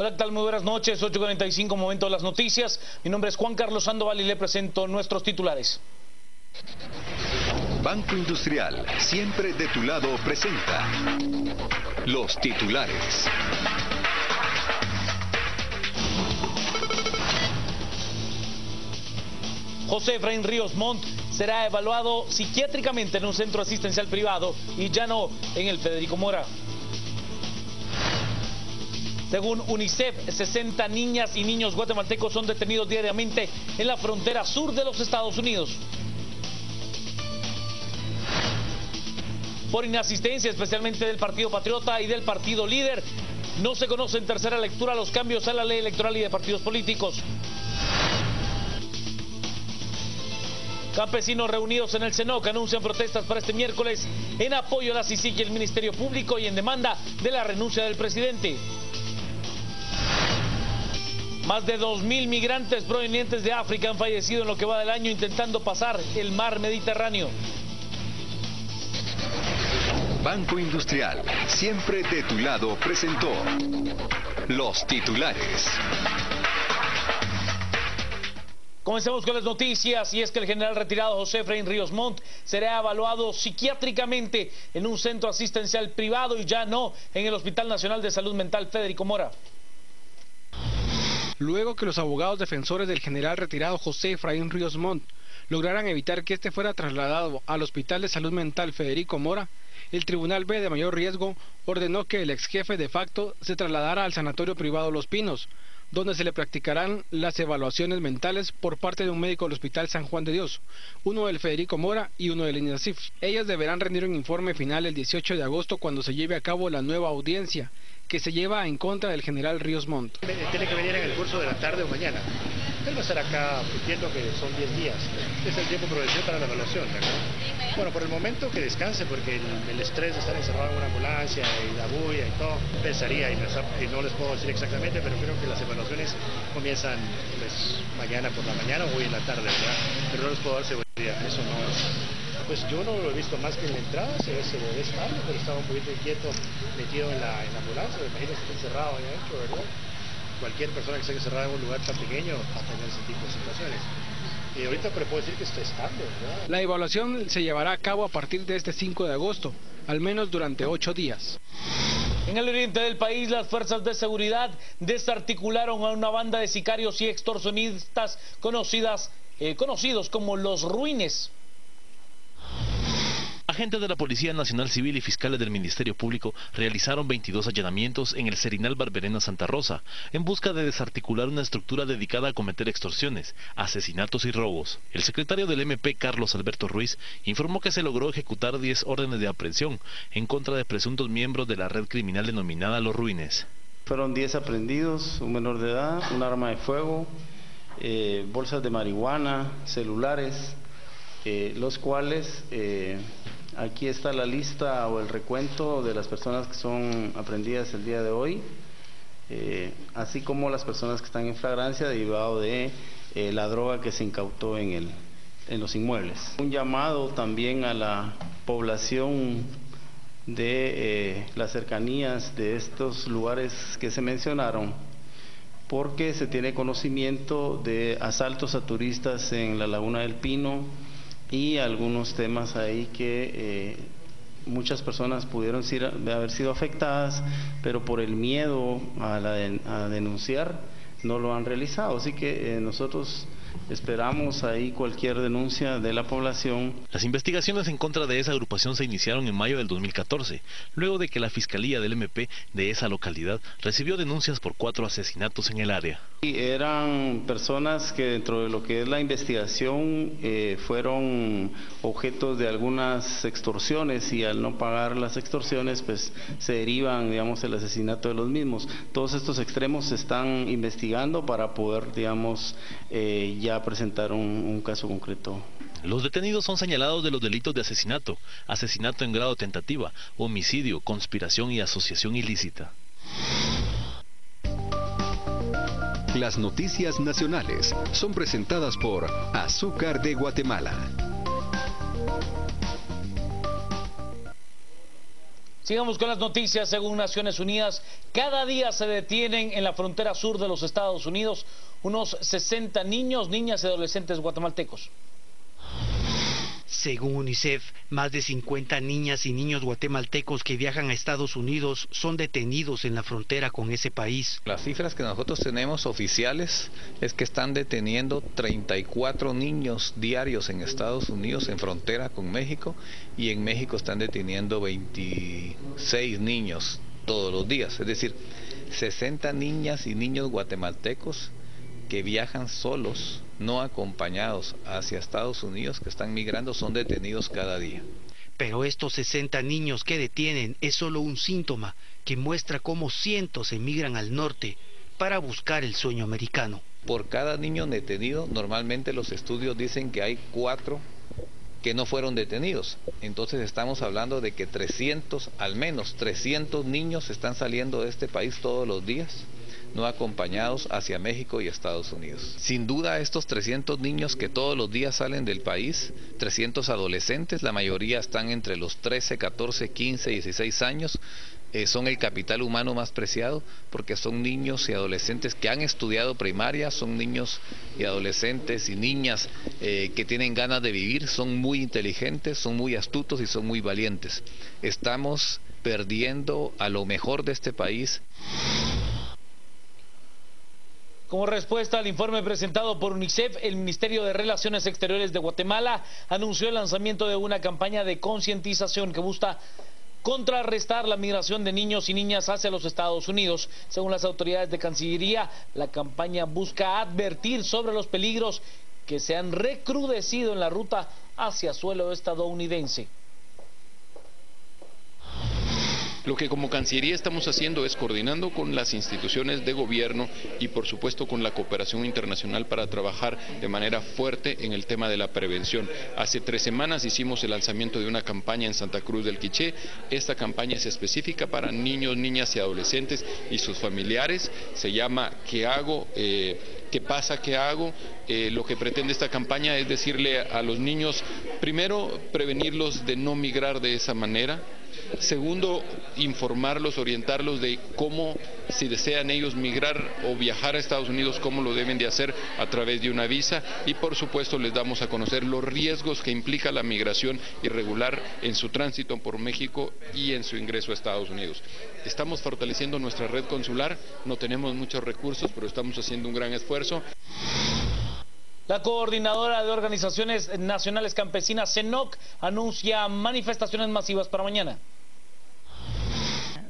Hola, ¿qué tal? Muy buenas noches, 8:45, momento de las noticias. Mi nombre es Juan Carlos Sandoval y le presento nuestros titulares. Banco Industrial, siempre de tu lado, presenta los titulares. José Efraín Ríos Montt será evaluado psiquiátricamente en un centro asistencial privado y ya no en el Federico Mora. Según UNICEF, 60 niñas y niños guatemaltecos son detenidos diariamente en la frontera sur de los Estados Unidos por inasistencia, especialmente del Partido Patriota y del Partido Líder. No se conoce en tercera lectura los cambios a la ley electoral y de partidos políticos. Campesinos reunidos en el CENOC anuncian protestas para este miércoles en apoyo a la CICIG y el Ministerio Público y en demanda de la renuncia del presidente. Más de 2.000 migrantes provenientes de África han fallecido en lo que va del año intentando pasar el mar Mediterráneo. Banco Industrial, siempre de tu lado, presentó los titulares. Comencemos con las noticias, y es que el general retirado José Efraín Ríos Montt será evaluado psiquiátricamente en un centro asistencial privado y ya no en el Hospital Nacional de Salud Mental Federico Mora. Luego que los abogados defensores del general retirado José Efraín Ríos Montt lograran evitar que este fuera trasladado al Hospital de Salud Mental Federico Mora, el Tribunal B de Mayor Riesgo ordenó que el ex jefe de facto se trasladara al Sanatorio Privado Los Pinos, donde se le practicarán las evaluaciones mentales por parte de un médico del Hospital San Juan de Dios, uno del Federico Mora y uno del INASIF. Ellas deberán rendir un informe final el 18 de agosto cuando se lleve a cabo la nueva audiencia que se lleva en contra del general Ríos Montt. Tiene que venir en el curso de la tarde o mañana. Él va a estar acá, entiendo que son 10 días. Es el tiempo provechado para la evaluación, ¿verdad? Bueno, por el momento que descanse, porque el estrés de estar encerrado en una ambulancia y la bulla y todo, pensaría, y no les puedo decir exactamente, pero creo que las evaluaciones comienzan pues, mañana por la mañana o hoy en la tarde, ¿verdad? Pero no les puedo dar seguridad, eso no es. Pues yo no lo he visto más que en la entrada, se ve estable, pero estaba un poquito inquieto, metido en la ambulancia, me imagino que está encerrado ahí adentro, ¿verdad? Cualquier persona que esté encerrada en un lugar tan pequeño va a tener ese tipo de situaciones. Y ahorita pero puedo decir que está estable, ¿verdad? La evaluación se llevará a cabo a partir de este 5 de agosto, al menos durante 8 días. En el oriente del país, las fuerzas de seguridad desarticularon a una banda de sicarios y extorsionistas conocidos como los Ruines. Agentes de la Policía Nacional Civil y fiscales del Ministerio Público realizaron 22 allanamientos en el Serinal Barberena Santa Rosa en busca de desarticular una estructura dedicada a cometer extorsiones, asesinatos y robos. El secretario del MP, Carlos Alberto Ruiz, informó que se logró ejecutar 10 órdenes de aprehensión en contra de presuntos miembros de la red criminal denominada Los Ruines. Fueron 10 aprehendidos, un menor de edad, un arma de fuego, bolsas de marihuana, celulares, los cuales... Aquí está la lista o el recuento de las personas que son aprehendidas el día de hoy, así como las personas que están en flagrancia derivado de la droga que se incautó en los inmuebles. Un llamado también a la población de las cercanías de estos lugares que se mencionaron, porque se tiene conocimiento de asaltos a turistas en la Laguna del Pino, y algunos temas ahí que muchas personas pudieron haber sido afectadas, pero por el miedo a denunciar no lo han realizado. Así que nosotros esperamos ahí cualquier denuncia de la población. Las investigaciones en contra de esa agrupación se iniciaron en mayo del 2014, luego de que la Fiscalía del MP de esa localidad recibió denuncias por 4 asesinatos en el área. Y eran personas que dentro de lo que es la investigación fueron objetos de algunas extorsiones, y al no pagar las extorsiones pues se derivan, digamos, el asesinato de los mismos. Todos estos extremos se están investigando para poder, digamos, ya presentar un caso concreto. Los detenidos son señalados de los delitos de asesinato, asesinato en grado tentativa, homicidio, conspiración y asociación ilícita. Las noticias nacionales son presentadas por Azúcar de Guatemala. Sigamos con las noticias. Según Naciones Unidas, cada día se detienen en la frontera sur de los Estados Unidos unos 60 niños, niñas y adolescentes guatemaltecos. Según UNICEF, más de 50 niñas y niños guatemaltecos que viajan a Estados Unidos son detenidos en la frontera con ese país. Las cifras que nosotros tenemos oficiales es que están deteniendo 34 niños diarios en Estados Unidos en frontera con México, y en México están deteniendo 26 niños todos los días, es decir, 60 niñas y niños guatemaltecos que viajan solos, no acompañados hacia Estados Unidos, que están migrando, son detenidos cada día. Pero estos 60 niños que detienen es solo un síntoma que muestra cómo cientos emigran al norte para buscar el sueño americano. Por cada niño detenido, normalmente los estudios dicen que hay 4 que no fueron detenidos. Entonces estamos hablando de que 300, al menos 300 niños están saliendo de este país todos los días, no acompañados, hacia México y Estados Unidos. Sin duda, estos 300 niños que todos los días salen del país, 300 adolescentes, la mayoría están entre los 13, 14, 15, 16 años, son el capital humano más preciado, porque son niños y adolescentes que han estudiado primaria, son niños y adolescentes y niñas que tienen ganas de vivir, son muy inteligentes, son muy astutos y son muy valientes. Estamos perdiendo a lo mejor de este país. Como respuesta al informe presentado por UNICEF, el Ministerio de Relaciones Exteriores de Guatemala anunció el lanzamiento de una campaña de concientización que busca contrarrestar la migración de niños y niñas hacia los Estados Unidos. Según las autoridades de Cancillería, la campaña busca advertir sobre los peligros que se han recrudecido en la ruta hacia suelo estadounidense. Lo que como Cancillería estamos haciendo es coordinando con las instituciones de gobierno y por supuesto con la cooperación internacional para trabajar de manera fuerte en el tema de la prevención. Hace 3 semanas hicimos el lanzamiento de una campaña en Santa Cruz del Quiché. Esta campaña es específica para niños, niñas y adolescentes y sus familiares. Se llama ¿Qué hago? ¿Qué pasa? ¿Qué hago? Lo que pretende esta campaña es decirle a los niños, primero, prevenirlos de no migrar de esa manera. Segundo, informarlos, orientarlos de cómo, si desean ellos migrar o viajar a Estados Unidos, cómo lo deben de hacer a través de una visa, y por supuesto les damos a conocer los riesgos que implica la migración irregular en su tránsito por México y en su ingreso a Estados Unidos. Estamos fortaleciendo nuestra red consular, no tenemos muchos recursos, pero estamos haciendo un gran esfuerzo. La coordinadora de organizaciones nacionales campesinas, CENOC, anuncia manifestaciones masivas para mañana.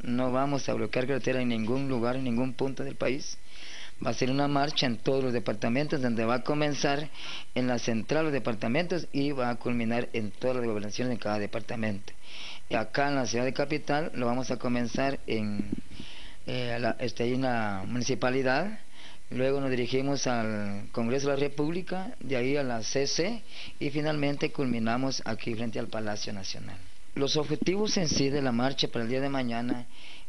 No vamos a bloquear carretera en ningún lugar, en ningún punto del país. Va a ser una marcha en todos los departamentos, donde va a comenzar en la central de los departamentos y va a culminar en todas las gobernaciones de cada departamento. Y acá en la ciudad de Capital lo vamos a comenzar en la municipalidad. Luego nos dirigimos al Congreso de la República, de ahí a la CC y finalmente culminamos aquí frente al Palacio Nacional. Los objetivos en sí de la marcha para el día de mañana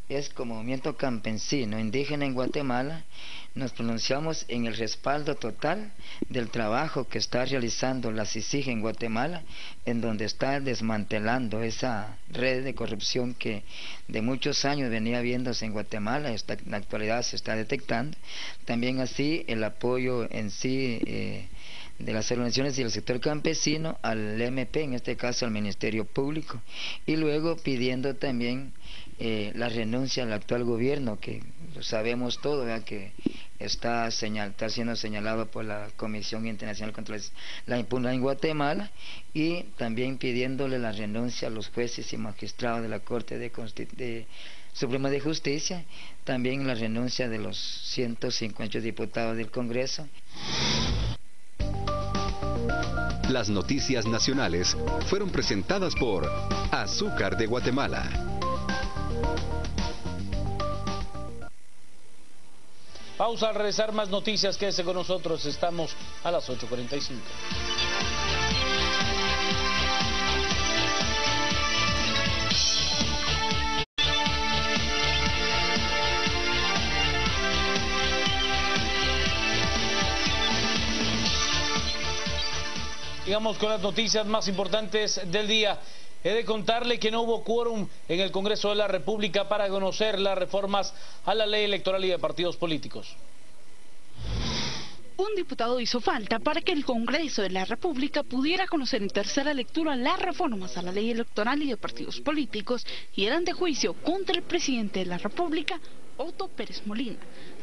es, como movimiento campesino indígena en Guatemala, nos pronunciamos en el respaldo total del trabajo que está realizando la CICIG en Guatemala, en donde está desmantelando esa red de corrupción que de muchos años venía viéndose en Guatemala, en la actualidad se está detectando. También así el apoyo en sí de las organizaciones y del sector campesino al MP, en este caso al Ministerio Público, y luego pidiendo también la renuncia al actual gobierno, que lo sabemos todo, ¿verdad?, que está siendo señalado por la Comisión Internacional contra la Impunidad en Guatemala, y también pidiéndole la renuncia a los jueces y magistrados de la Corte Suprema de Justicia, también la renuncia de los 158 diputados del Congreso. Las noticias nacionales fueron presentadas por Azúcar de Guatemala. Pausa, al regresar más noticias, quédese con nosotros, estamos a las 8:45. Sigamos con las noticias más importantes del día. He de contarle que no hubo quórum en el Congreso de la República para conocer las reformas a la ley electoral y de partidos políticos. Un diputado hizo falta para que el Congreso de la República pudiera conocer en tercera lectura las reformas a la ley electoral y de partidos políticos y el antejuicio contra el presidente de la República, Otto Pérez Molina.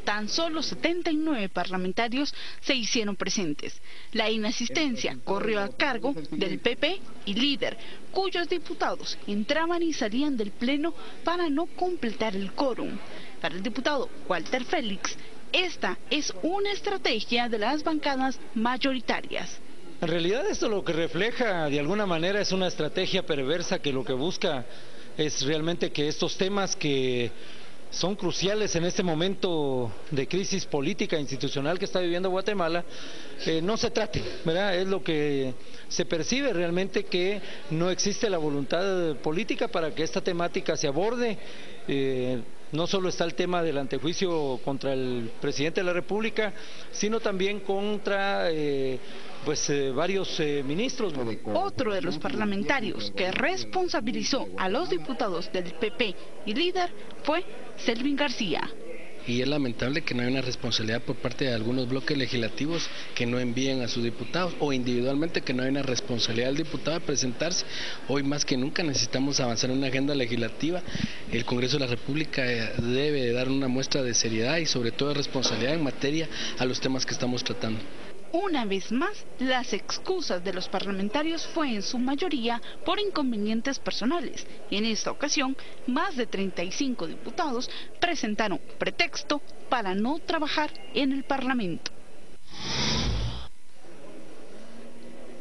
Tan solo 79 parlamentarios se hicieron presentes. La inasistencia corrió a cargo del PP y Líder, cuyos diputados entraban y salían del Pleno para no completar el quórum. Para el diputado Walter Félix, esta es una estrategia de las bancadas mayoritarias. En realidad esto lo que refleja de alguna manera es una estrategia perversa que lo que busca es realmente que estos temas que son cruciales en este momento de crisis política e institucional que está viviendo Guatemala, no se traten, ¿verdad? Es lo que se percibe realmente, que no existe la voluntad política para que esta temática se aborde. No solo está el tema del antejuicio contra el presidente de la República, sino también contra varios ministros. Otro de los parlamentarios que responsabilizó a los diputados del PP y Líder fue Selvin García. Y es lamentable que no haya una responsabilidad por parte de algunos bloques legislativos que no envíen a sus diputados, o individualmente que no hay una responsabilidad del diputado de presentarse. Hoy más que nunca necesitamos avanzar en una agenda legislativa. El Congreso de la República debe dar una muestra de seriedad y sobre todo de responsabilidad en materia a los temas que estamos tratando. Una vez más, las excusas de los parlamentarios fue en su mayoría por inconvenientes personales. Y en esta ocasión, más de 35 diputados presentaron pretexto para no trabajar en el Parlamento.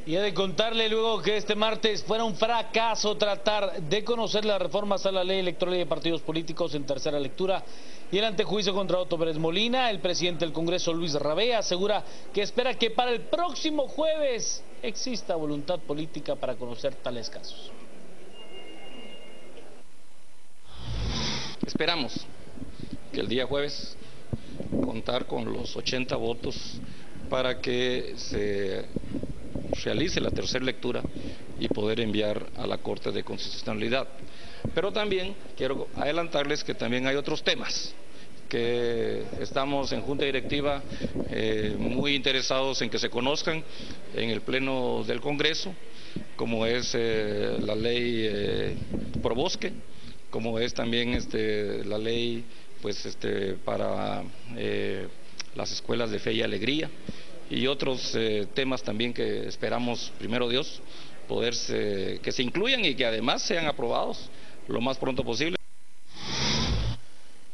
Y he de contarle luego que este martes fuera un fracaso tratar de conocer las reformas a la ley electoral y de partidos políticos en tercera lectura y el antejuicio contra Otto Pérez Molina. El presidente del Congreso, Luis Rabé, asegura que espera que para el próximo jueves exista voluntad política para conocer tales casos. Esperamos que el día jueves contar con los 80 votos para que se realice la tercera lectura y poder enviar a la Corte de Constitucionalidad. Pero también quiero adelantarles que también hay otros temas que estamos en Junta Directiva muy interesados en que se conozcan en el Pleno del Congreso, como es la ley Probosque, como es también la ley para las escuelas de fe y alegría, y otros temas también que esperamos, primero Dios, que se incluyan y que además sean aprobados lo más pronto posible.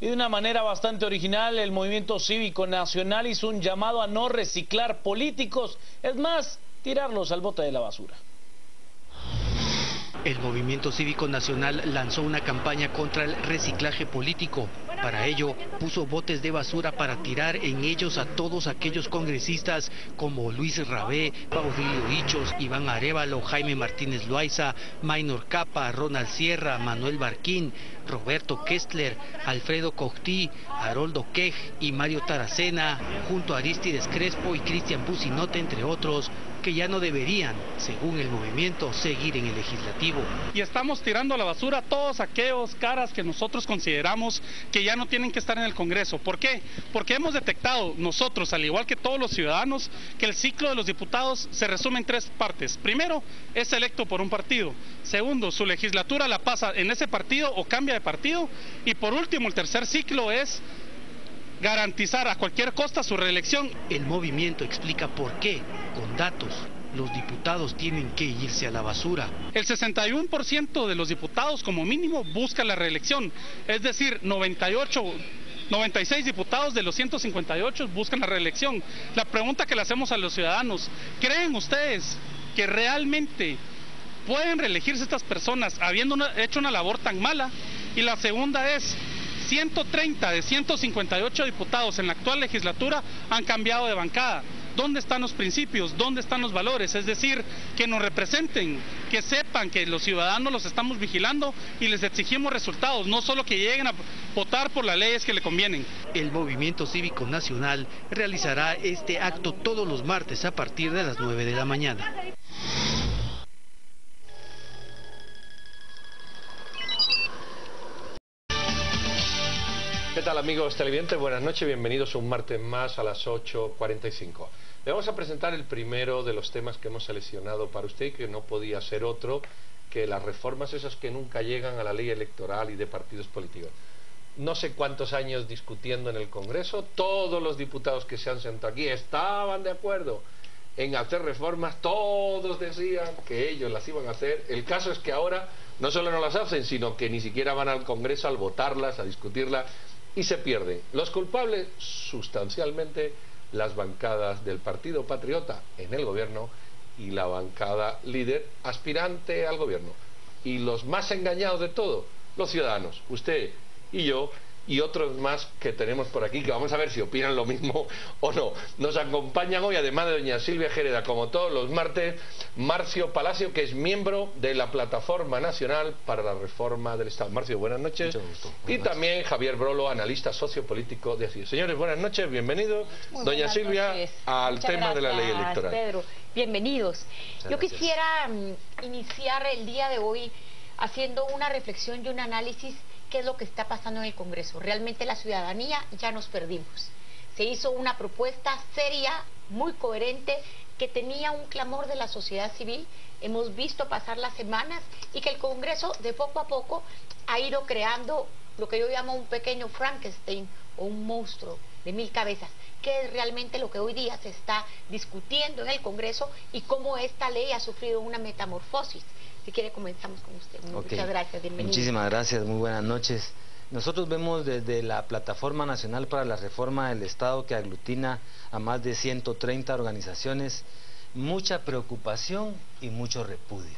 Y de una manera bastante original, el Movimiento Cívico Nacional hizo un llamado a no reciclar políticos, es más, tirarlos al bote de la basura. El Movimiento Cívico Nacional lanzó una campaña contra el reciclaje político. Para ello, puso botes de basura para tirar en ellos a todos aquellos congresistas como Luis Rabé, Baudilio Hichos, Iván Arévalo, Jaime Martínez Loaiza, Maynor Capa, Ronald Sierra, Manuel Barquín, Roberto Kestler, Alfredo Coctí, Haroldo Quej y Mario Taracena, junto a Aristides Crespo y Cristian Bucinote, entre otros, que ya no deberían, según el movimiento, seguir en el legislativo. Y estamos tirando a la basura todos aquellos caras que nosotros consideramos que ya no tienen que estar en el Congreso. ¿Por qué? Porque hemos detectado nosotros, al igual que todos los ciudadanos, que el ciclo de los diputados se resume en tres partes. Primero, es electo por un partido. Segundo, su legislatura la pasa en ese partido o cambia de partido. Y por último, el tercer ciclo es garantizar a cualquier costa su reelección. El movimiento explica por qué, con datos, los diputados tienen que irse a la basura. El 61% de los diputados como mínimo busca la reelección, es decir, 96 diputados de los 158 buscan la reelección. La pregunta que le hacemos a los ciudadanos, ¿creen ustedes que realmente pueden reelegirse estas personas habiendo hecho una labor tan mala? Y la segunda es, 130 de 158 diputados en la actual legislatura han cambiado de bancada. ¿Dónde están los principios? ¿Dónde están los valores? Es decir, que nos representen, que sepan que los ciudadanos los estamos vigilando y les exigimos resultados, no solo que lleguen a votar por las leyes que le convienen. El Movimiento Cívico Nacional realizará este acto todos los martes a partir de las 9 de la mañana. tal, amigos televidentes? Buenas noches, bienvenidos un martes más a las 8:45. Le vamos a presentar el primero de los temas que hemos seleccionado para usted y que no podía ser otro que las reformas esas que nunca llegan a la ley electoral y de partidos políticos. No sé cuántos años discutiendo en el Congreso, todos los diputados que se han sentado aquí estaban de acuerdo en hacer reformas, todos decían que ellos las iban a hacer. El caso es que ahora no solo no las hacen, sino que ni siquiera van al Congreso a votarlas, a discutirlas, y se pierden. Los culpables, sustancialmente, las bancadas del Partido Patriota en el gobierno y la bancada líder aspirante al gobierno. Y los más engañados de todo, los ciudadanos, usted y yo, y otros más que tenemos por aquí, que vamos a ver si opinan lo mismo o no. Nos acompañan hoy, además de doña Silvia Gereda, como todos los martes, Marcio Palacio, que es miembro de la Plataforma Nacional para la Reforma del Estado. Marcio, buenas noches. Mucho gusto. Y también Javier Brolo, analista sociopolítico de ACIO. Señores, buenas noches, bienvenidos. Doña Silvia, al tema de la ley electoral. Pedro, bienvenidos. Yo quisiera iniciar el día de hoy haciendo una reflexión y un análisis. ¿Qué es lo que está pasando en el Congreso? Realmente la ciudadanía ya nos perdimos. Se hizo una propuesta seria, muy coherente, que tenía un clamor de la sociedad civil. Hemos visto pasar las semanas y que el Congreso de poco a poco ha ido creando lo que yo llamo un pequeño Frankenstein o un monstruo de 1000 cabezas, que es realmente lo que hoy día se está discutiendo en el Congreso y cómo esta ley ha sufrido una metamorfosis. Si quiere, comenzamos con usted. Muchas gracias, bienvenido. Muchísimas gracias, muy buenas noches. Nosotros vemos desde la Plataforma Nacional para la Reforma del Estado, que aglutina a más de 130 organizaciones, mucha preocupación y mucho repudio.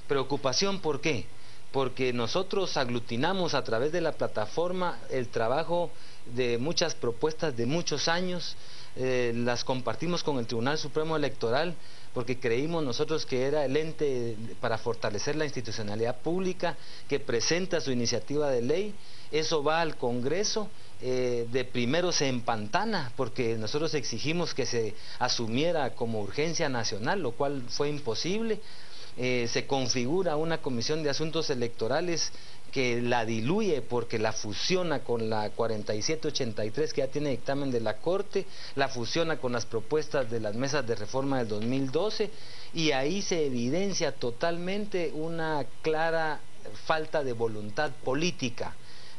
Preocupación, ¿por qué? Porque nosotros aglutinamos a través de la plataforma el trabajo de muchas propuestas de muchos años, las compartimos con el Tribunal Supremo Electoral, porque creímos nosotros que era el ente para fortalecer la institucionalidad pública, que presenta su iniciativa de ley. Eso va al Congreso, de primero se empantana, porque nosotros exigimos que se asumiera como urgencia nacional, lo cual fue imposible. Se configura una comisión de asuntos electorales que la diluye porque la fusiona con la 4783 que ya tiene dictamen de la Corte, la fusiona con las propuestas de las mesas de reforma del 2012, y ahí se evidencia totalmente una clara falta de voluntad política,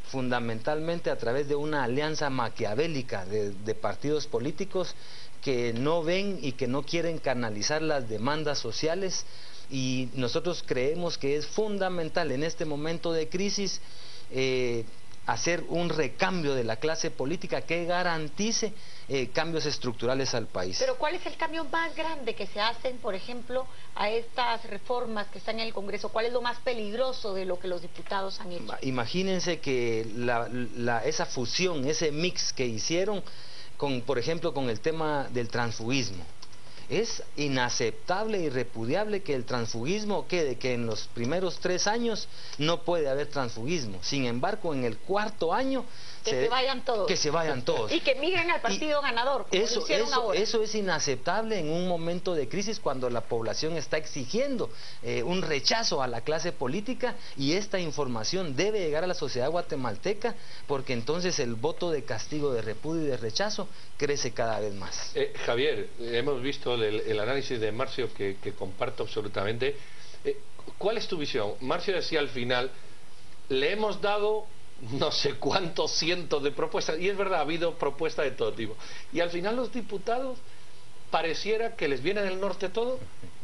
fundamentalmente a través de una alianza maquiavélica de partidos políticos que no ven y que no quieren canalizar las demandas sociales. Y nosotros creemos que es fundamental en este momento de crisis hacer un recambio de la clase política que garantice cambios estructurales al país. Pero ¿cuál es el cambio más grande que se hacen, por ejemplo, a estas reformas que están en el Congreso? ¿Cuál es lo más peligroso de lo que los diputados han hecho? Imagínense que esa fusión, ese mix que hicieron, por ejemplo, con el tema del transfugismo. Es inaceptable y repudiable que el transfugismo quede, que en los primeros 3 años no puede haber transfugismo. Sin embargo, en el 4º año se vayan todos. Que se vayan todos. Y que migren al partido ganador, como lo hicieron ahora. Eso es inaceptable en un momento de crisis cuando la población está exigiendo un rechazo a la clase política, y esta información debe llegar a la sociedad guatemalteca, porque entonces el voto de castigo, de repudio y de rechazo crece cada vez más. Javier, hemos visto el análisis de Marcio que comparto absolutamente. ¿Cuál es tu visión? Marcio decía al final, le hemos dado no sé cuántos cientos de propuestas, y es verdad, ha habido propuestas de todo tipo, y al final los diputados pareciera que les viene del norte todo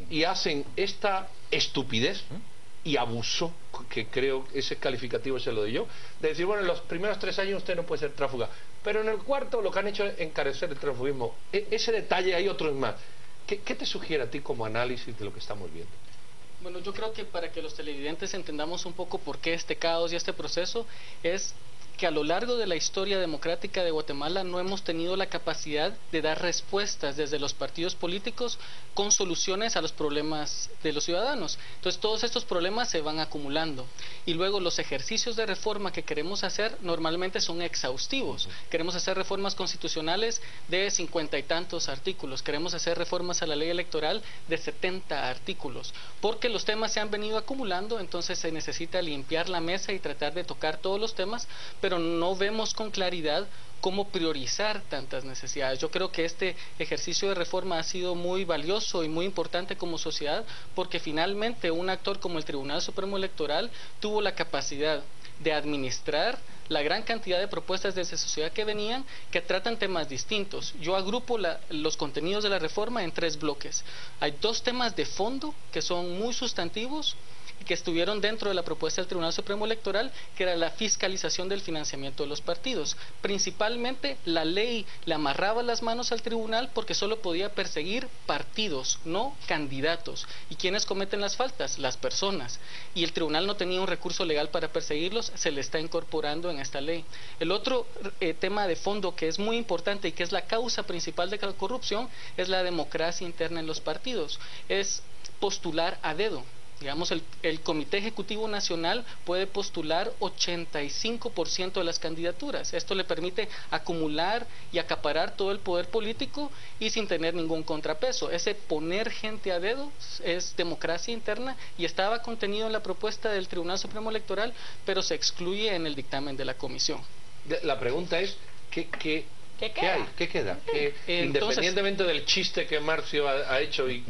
y hacen esta estupidez y abuso, que creo ese calificativo se lo doy yo, de decir, bueno, en los primeros 3 años usted no puede ser tráfuga, pero en el 4º lo que han hecho es encarecer el transfugismo. Ese detalle hay otros más. ¿Qué te sugiere a ti como análisis de lo que estamos viendo? Bueno, yo creo que para que los televidentes entendamos un poco por qué este caos y este proceso, es que a lo largo de la historia democrática de Guatemala no hemos tenido la capacidad de dar respuestas desde los partidos políticos con soluciones a los problemas de los ciudadanos. Entonces todos estos problemas se van acumulando, y luego los ejercicios de reforma que queremos hacer normalmente son exhaustivos. Queremos hacer reformas constitucionales de 50 y tantos artículos, queremos hacer reformas a la ley electoral de 70 artículos, porque los temas se han venido acumulando. Entonces se necesita limpiar la mesa y tratar de tocar todos los temas pero no vemos con claridad cómo priorizar tantas necesidades. Yo creo que este ejercicio de reforma ha sido muy valioso y muy importante como sociedad, porque finalmente un actor como el Tribunal Supremo Electoral tuvo la capacidad de administrar la gran cantidad de propuestas de esa sociedad que venían, que tratan temas distintos. Yo agrupo los contenidos de la reforma en 3 bloques. Hay 2 temas de fondo que son muy sustantivos y que estuvieron dentro de la propuesta del Tribunal Supremo Electoral, que era la fiscalización del financiamiento de los partidos. Principalmente, la ley le amarraba las manos al tribunal porque solo podía perseguir partidos, no candidatos. ¿Y quiénes cometen las faltas? Las personas. Y el tribunal no tenía un recurso legal para perseguirlos, se le está incorporando en esta ley. El otro tema de fondo que es muy importante y que es la causa principal de la corrupción es la democracia interna en los partidos. Es postular a dedo. Digamos, el Comité Ejecutivo Nacional puede postular 85% de las candidaturas. Esto le permite acumular y acaparar todo el poder político y sin tener ningún contrapeso. Ese poner gente a dedo es democracia interna y estaba contenido en la propuesta del Tribunal Supremo Electoral, pero se excluye en el dictamen de la comisión. La pregunta es, ¿qué hay? ¿Qué queda? Independientemente del chiste que Marcio ha hecho y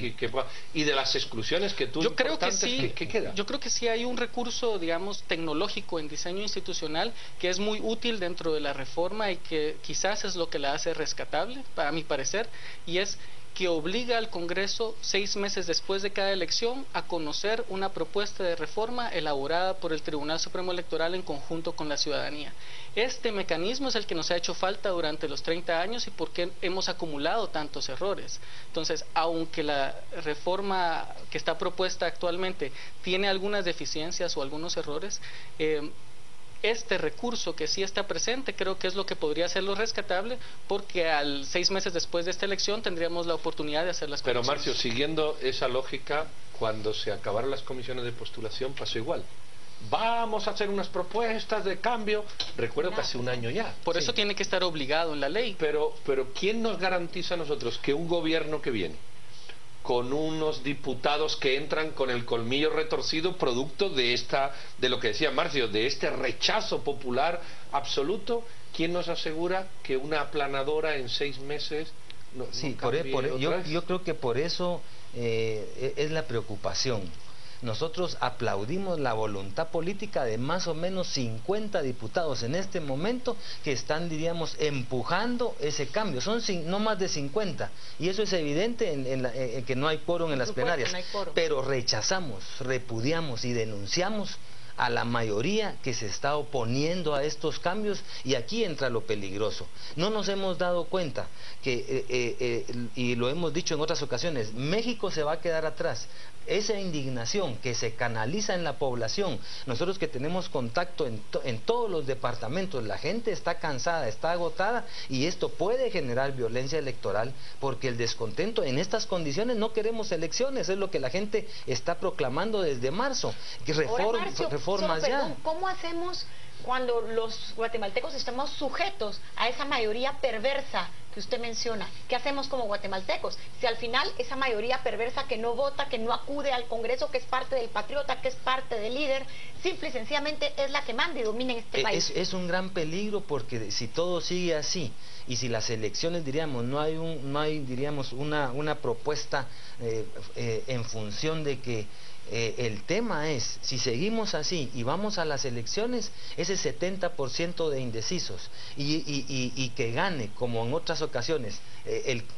de las exclusiones que tú... Yo creo que sí. ¿Qué queda? Yo creo que sí hay un recurso, digamos, tecnológico en diseño institucional que es muy útil dentro de la reforma y que quizás es lo que la hace rescatable, para mi parecer, y es que obliga al Congreso 6 meses después de cada elección a conocer una propuesta de reforma elaborada por el Tribunal Supremo Electoral en conjunto con la ciudadanía. Este mecanismo es el que nos ha hecho falta durante los 30 años y por qué hemos acumulado tantos errores. Entonces, aunque la reforma que está propuesta actualmente tiene algunas deficiencias o algunos errores, este recurso que sí está presente creo que es lo que podría hacerlo rescatable, porque 6 meses después de esta elección tendríamos la oportunidad de hacer las cosas. Pero Marcio, siguiendo esa lógica, cuando se acabaron las comisiones de postulación pasó igual. Vamos a hacer unas propuestas de cambio. Recuerdo que hace un año ya. Por eso tiene que estar obligado en la ley. Pero ¿quién nos garantiza a nosotros que un gobierno que viene con unos diputados que entran con el colmillo retorcido producto de lo que decía Marcio, de este rechazo popular absoluto, quién nos asegura que una aplanadora en 6 meses no yo creo que por eso es la preocupación. Nosotros aplaudimos la voluntad política de más o menos 50 diputados en este momento que están, diríamos, empujando ese cambio. Son no más de 50. Y eso es evidente en que no hay quórum en las plenarias. Pero rechazamos, repudiamos y denunciamos a la mayoría que se está oponiendo a estos cambios, y aquí entra lo peligroso. No nos hemos dado cuenta que, y lo hemos dicho en otras ocasiones, México se va a quedar atrás. Esa indignación que se canaliza en la población, nosotros que tenemos contacto en todos los departamentos, la gente está cansada, está agotada, y esto puede generar violencia electoral, porque el descontento en estas condiciones, no queremos elecciones, es lo que la gente está proclamando desde marzo, que reformas ya. ¿Cómo hacemos cuando los guatemaltecos estamos sujetos a esa mayoría perversa que usted menciona? ¿Qué hacemos como guatemaltecos? Si al final esa mayoría perversa que no vota, que no acude al Congreso, que es parte del patriota, que es parte del líder, simple y sencillamente es la que manda y domina en este país. Es un gran peligro, porque si todo sigue así, y si las elecciones, diríamos, no hay diríamos, una propuesta en función de que el tema es, si seguimos así y vamos a las elecciones, ese 70% de indecisos y que gane, como en otras ocasiones,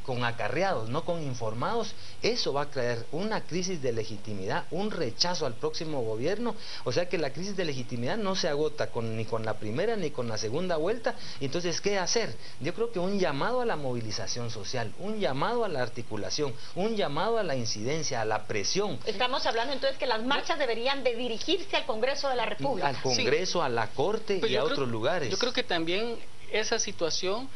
con acarreados, no con informados, eso va a crear una crisis de legitimidad, un rechazo al próximo gobierno. O sea que la crisis de legitimidad no se agota ni con la primera ni con la segunda vuelta. Entonces, ¿qué hacer? Yo creo que un llamado a la movilización social, un llamado a la articulación, un llamado a la incidencia, a la presión. Estamos hablando entonces que las marchas deberían de dirigirse al Congreso de la República. Al Congreso, sí, a la Corte y a otros lugares. Yo creo que también esa situación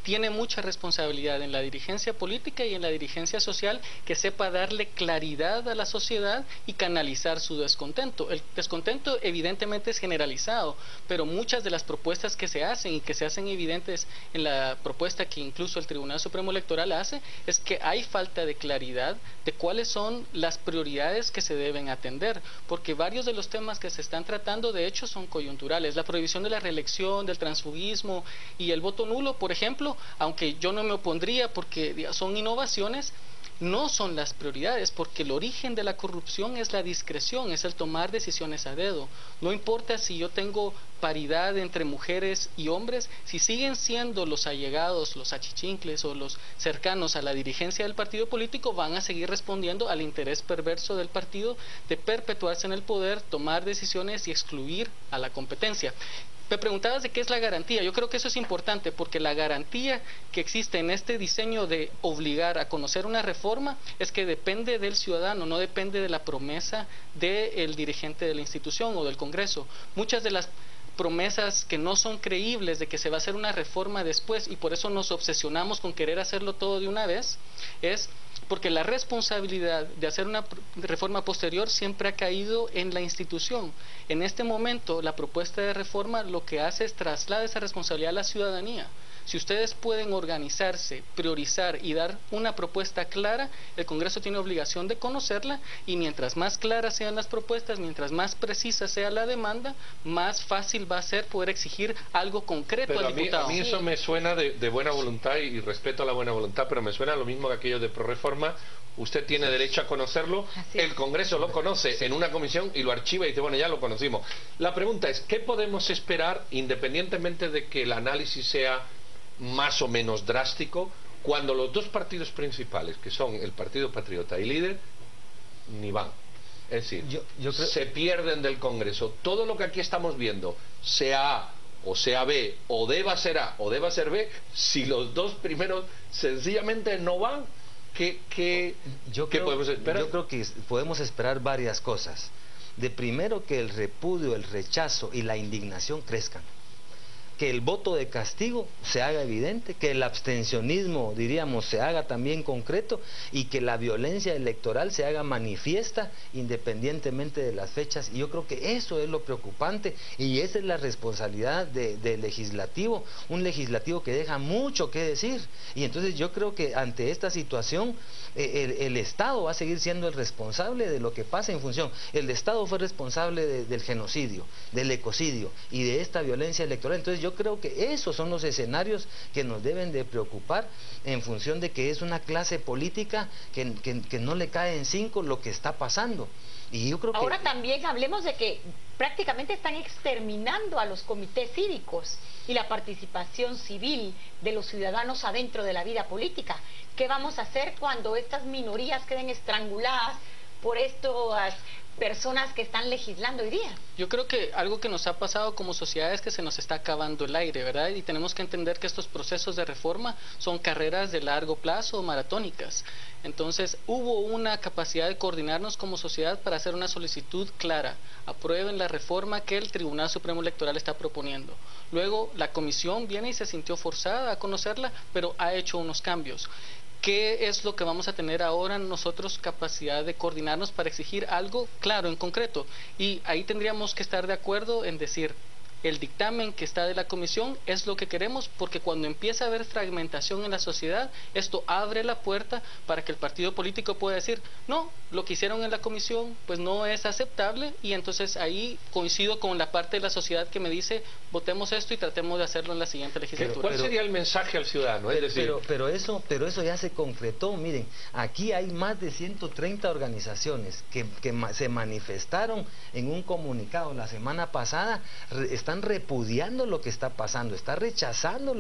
tiene mucha responsabilidad en la dirigencia política y en la dirigencia social que sepa darle claridad a la sociedad y canalizar su descontento. El descontento evidentemente es generalizado, pero muchas de las propuestas que se hacen y que se hacen evidentes en la propuesta que incluso el Tribunal Supremo Electoral hace, es que hay falta de claridad de cuáles son las prioridades que se deben atender, porque varios de los temas que se están tratando de hecho son coyunturales. La prohibición de la reelección, del transfugismo y el voto nulo, por ejemplo, aunque yo no me opondría porque son innovaciones, no son las prioridades, porque el origen de la corrupción es la discreción, es el tomar decisiones a dedo. No importa si yo tengo paridad entre mujeres y hombres, si siguen siendo los allegados, los achichincles o los cercanos a la dirigencia del partido político, van a seguir respondiendo al interés perverso del partido de perpetuarse en el poder, tomar decisiones y excluir a la competencia. Me preguntabas de qué es la garantía. Yo creo que eso es importante porque la garantía que existe en este diseño de obligar a conocer una reforma es que depende del ciudadano, no depende de la promesa del dirigente de la institución o del Congreso. Muchas de las promesas que no son creíbles de que se va a hacer una reforma después y por eso nos obsesionamos con querer hacerlo todo de una vez, es porque la responsabilidad de hacer una reforma posterior siempre ha caído en la institución. En este momento, la propuesta de reforma lo que hace es trasladar esa responsabilidad a la ciudadanía. Si ustedes pueden organizarse, priorizar y dar una propuesta clara, el Congreso tiene obligación de conocerla y mientras más claras sean las propuestas, mientras más precisa sea la demanda, más fácil va a ser poder exigir algo concreto al diputado. A mí eso me suena de buena voluntad y respeto a la buena voluntad, pero me suena lo mismo que aquello de Proreforma. Usted tiene derecho a conocerlo, el Congreso lo conoce en una comisión y lo archiva y dice, bueno, ya lo conocimos. La pregunta es, ¿qué podemos esperar, independientemente de que el análisis sea más o menos drástico, cuando los dos partidos principales, que son el Partido Patriota y Líder, ni van? Es decir, yo creo... se pierden del Congreso. Todo lo que aquí estamos viendo, sea A o sea B, o deba ser A o deba ser B, si los dos primeros sencillamente no van, ¿qué podemos esperar? Yo creo que podemos esperar varias cosas. De primero, que el repudio, el rechazo y la indignación crezcan. Que el voto de castigo se haga evidente, que el abstencionismo, diríamos, se haga también concreto y que la violencia electoral se haga manifiesta independientemente de las fechas. Y yo creo que eso es lo preocupante y esa es la responsabilidad del legislativo, un legislativo que deja mucho que decir. Y entonces yo creo que ante esta situación el Estado va a seguir siendo el responsable de lo que pasa en función. El Estado fue responsable del genocidio, del ecocidio y de esta violencia electoral. Entonces yo creo que esos son los escenarios que nos deben de preocupar en función de que es una clase política que no le cae en cinco lo que está pasando. Y yo creo ahora también hablemos de que prácticamente están exterminando a los comités cívicos y la participación civil de los ciudadanos adentro de la vida política. ¿Qué vamos a hacer cuando estas minorías queden estranguladas por estas personas que están legislando hoy día? Yo creo que algo que nos ha pasado como sociedad es que se nos está acabando el aire, ¿verdad? Y tenemos que entender que estos procesos de reforma son carreras de largo plazo, maratónicas. Entonces, hubo una capacidad de coordinarnos como sociedad para hacer una solicitud clara. Aprueben la reforma que el Tribunal Supremo Electoral está proponiendo. Luego, la comisión viene y se sintió forzada a conocerla, pero ha hecho unos cambios. ¿Qué es lo que vamos a tener ahora nosotros capacidad de coordinarnos para exigir algo claro, en concreto? Y ahí tendríamos que estar de acuerdo en decir, el dictamen que está de la comisión es lo que queremos, porque cuando empieza a haber fragmentación en la sociedad, esto abre la puerta para que el partido político pueda decir, no, lo que hicieron en la comisión pues no es aceptable, y entonces ahí coincido con la parte de la sociedad que me dice, votemos esto y tratemos de hacerlo en la siguiente legislatura. ¿Cuál sería el mensaje al ciudadano? Pero eso ya se concretó. Miren, aquí hay más de 130 organizaciones que se manifestaron en un comunicado la semana pasada, están repudiando lo que está pasando, están rechazando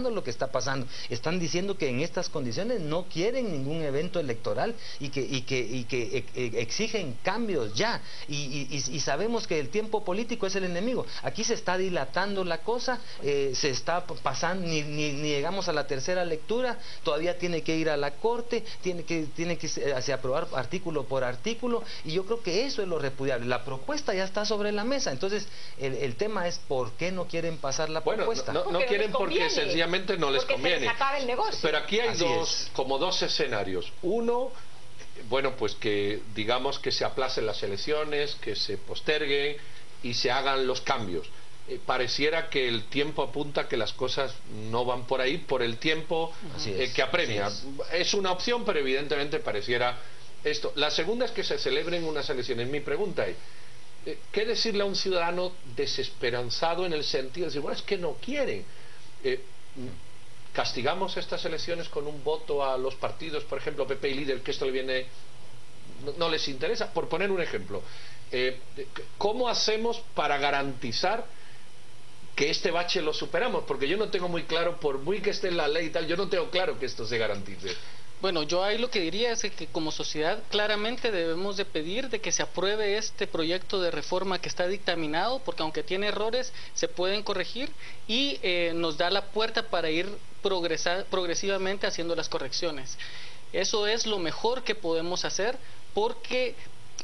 lo que está pasando, están diciendo que en estas condiciones no quieren ningún evento electoral y que exigen cambios ya, y sabemos que el tiempo político es el enemigo. Aquí se está dilatando la cosa, se está pasando, ni llegamos a la tercera lectura, todavía tiene que ir a la corte, tiene que se aprobar artículo por artículo, y yo creo que eso es lo repudiable. La propuesta ya está sobre la mesa, entonces el tema es por qué no quieren pasar la propuesta. No quieren porque sencillamente no les conviene. Se les acaba el negocio. Pero aquí hay como dos escenarios. Uno, bueno, pues que digamos que se aplacen las elecciones, que se posterguen y se hagan los cambios. Pareciera que el tiempo apunta que las cosas no van por ahí, por el tiempo que apremia. Es una opción, pero evidentemente pareciera esto. La segunda es que se celebren unas elecciones. Mi pregunta es, ¿qué decirle a un ciudadano desesperanzado en el sentido de decir, bueno, es que no quieren? ¿Castigamos estas elecciones con un voto a los partidos, por ejemplo, PP y Líder, que esto le viene, no les interesa? Por poner un ejemplo, ¿cómo hacemos para garantizar que este bache lo superamos? Porque yo no tengo muy claro, por muy que esté en la ley y tal, yo no tengo claro que esto se garantice. Bueno, yo ahí lo que diría es que como sociedad claramente debemos de pedir de que se apruebe este proyecto de reforma que está dictaminado, porque aunque tiene errores, se pueden corregir y nos da la puerta para ir progresivamente haciendo las correcciones. Eso es lo mejor que podemos hacer, porque